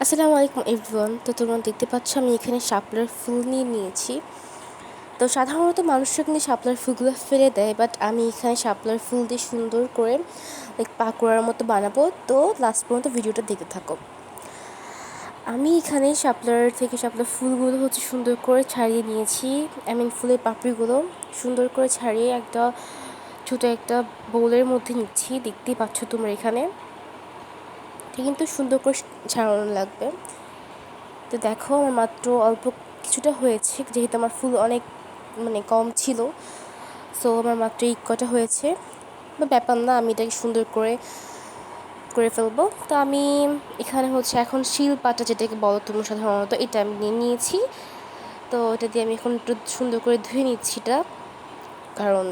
আসসালামু আলাইকুম এভরিওয়ান। তো তোমরা দেখতে পাচ্ছ আমি এখানে শাপলার ফুল নিয়ে নিয়েছি। তো সাধারণত মানুষরা কিন্তু শাপলার ফুলগুলো ফেলে দেয়, বাট আমি এখানে শাপলার ফুল দিয়ে সুন্দর করে পাকোড়ার মতো বানাবো। তো লাস্ট পর্যন্ত ভিডিওটা দেখতে থাকো। আমি এখানে শাপলার ফুলগুলো সুন্দর করে ছাড়িয়ে নিয়েছি। ফুলের পাপড়িগুলো সুন্দর করে ছাড়িয়ে ছোটো একটা বোলের মধ্যে নিচ্ছি। দেখতেই পাচ্ছ তোমরা এখানে কিন্তু সুন্দর করে ছাড়ানো লাগবে। তো দেখো আমার মাত্র অল্প কিছুটা হয়েছে, যেহেতু আমার ফুল অনেক কম ছিল। সো আমার মাত্র এই কটা হয়েছে, ব্যাপার না, আমি এটাকে সুন্দর করে করে ফেলবো। তো আমি এখানে এখন শিল পাটা যেটাকে বলো তুমি সাধারণত, এটা আমি নিয়ে নিয়েছি। তো এটা দিয়ে আমি এখন একটু সুন্দর করে ধুয়ে নিচ্ছি এটা, কারণ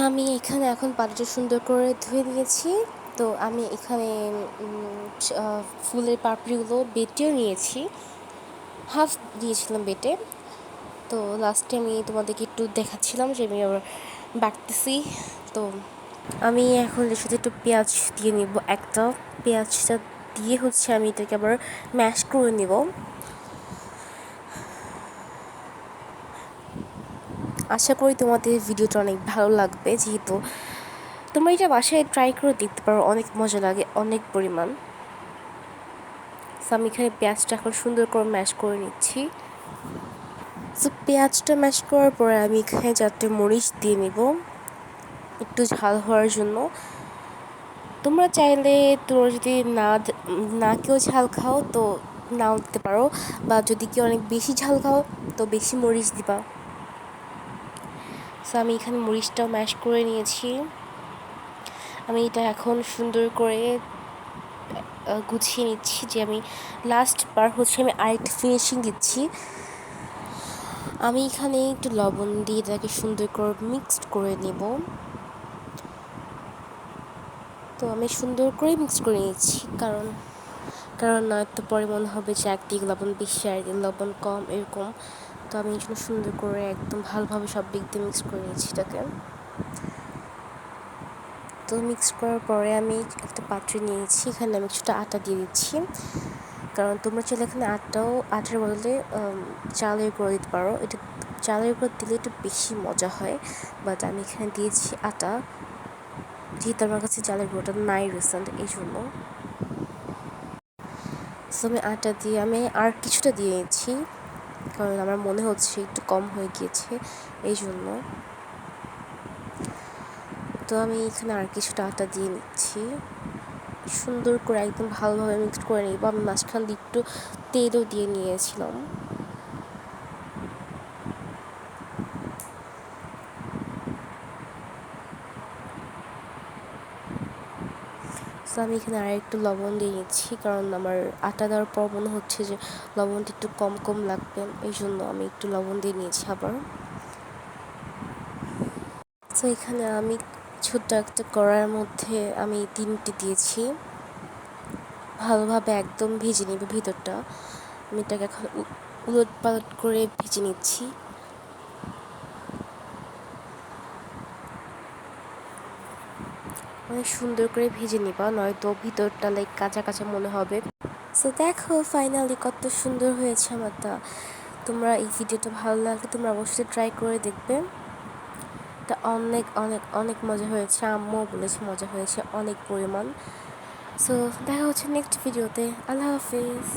আমি এখানে এখন পাটাটা সুন্দর করে ধুয়ে নিয়েছি। তো আমি এখানে ফুলের পাপড়িগুলো বেটেও নিয়েছি, হাফ দিয়েছিলাম বেটে। তো লাস্টে আমি তোমাদেরকে একটু দেখাচ্ছিলাম যে আমি আবার বাটতেছি। তো আমি এখন এর সাথে একটু পেঁয়াজ দিয়ে নিব, একটা পেঁয়াজটা দিয়ে আমি এটাকে আবার ম্যাশ করে নিব। আশা করি তোমাদের ভিডিওটা অনেক ভালো লাগবে, যেহেতু তোমরা এটা বাসায় ট্রাই করে দেখতে পারো, অনেক মজা লাগে, অনেক পরিমাণ। আমি এখানে পেঁয়াজটা এখন সুন্দর করে ম্যাশ করে নিচ্ছি। তো পেঁয়াজটা ম্যাশ করার পরে আমি এখানে 4টে মরিচ দিয়ে নিব একটু ঝাল হওয়ার জন্য। তোমরা চাইলে তোমরা যদি না কেউ ঝাল খাও তো নাও দিতে পারো, বা যদি কেউ অনেক বেশি ঝাল খাও তো বেশি মরিচ দিবা। আমি এখানে মরিচটাও ম্যাশ করে নিয়েছি। আমি এটা এখন সুন্দর করে গুছিয়ে নিচ্ছি, যে আমি লাস্ট বার আমি আরেকটা ফিনিশিং দিচ্ছি। আমি এখানে একটু লবণ দিয়ে এটাকে সুন্দর করে মিক্সড করে নেব। তো আমি সুন্দর করে মিক্স করে নিচ্ছি, কারণ নয়তো পরে মনে হবে যে একদিকে লবণ বেশি আর একদিকে লবণ কম, এরকম। তো আমি এই জন্য সুন্দর করে একদম ভালোভাবে সব দিক দিয়ে মিক্স করে নিচ্ছি এটাকে। তো মিক্স করার পরে আমি একটা পাত্রে নিয়েছি, এখানে আমি কিছুটা আটা দিয়ে দিচ্ছি, কারণ তোমরা চাইলে এখানে আটার বদলে চালের গুঁড়ো দিতে পারো। এটা চালের গুঁড়ো দিলে একটু বেশি মজা হয়, বাট আমি এখানে দিয়েছি আটা, যেহেতু আমার কাছে চালের গুঁড়োটা নাই রিসেন্ট, এই জন্য। আমি আটা দিয়ে আমি আর কিছুটা দিয়ে নিচ্ছি, কারণ আমার মনে হচ্ছে একটু কম হয়ে গিয়েছে, এই জন্য। তো আমি এখানে আর কিছুটা আটা দিয়ে নিচ্ছি, সুন্দর করে একদম ভালোভাবে মিক্সড করে নিব। আমি মাঝখান দিয়ে একটু তেলও দিয়ে নিয়েছিলাম। আমি এখানে আর একটু লবণ দিয়ে নিচ্ছি, কারণ আমার আটা দেওয়ার পর মনে হচ্ছে যে লবণটা একটু কম কম লাগবে, এই জন্য আমি একটু লবণ দিয়ে নিয়েছি আবার। তো এখানে আমি ছোট্ট একটা কড়াইয়ের মধ্যে আমি 3টে দিয়েছি, ভালোভাবে একদম ভেজে নিব ভিতরটা। আমি এটাকে এখন উলট পালট করে ভেজে নিচ্ছি। অনেক সুন্দর করে ভেজে নিবা, নয়তো ভিতরটা কাঁচা কাঁচা মনে হবে। সো দেখো ফাইনালি কত সুন্দর হয়েছে আমারটা। তোমরা এই ভিডিওটা ভালো লাগলে তোমরা অবশ্যই ট্রাই করে দেখবে। এটা অনেক অনেক অনেক মজা হয়েছে, আম্মুও বলেছে মজা হয়েছে অনেক পরিমাণ। সো দেখা হচ্ছে নেক্সট ভিডিওতে। আল্লাহ হাফিজ।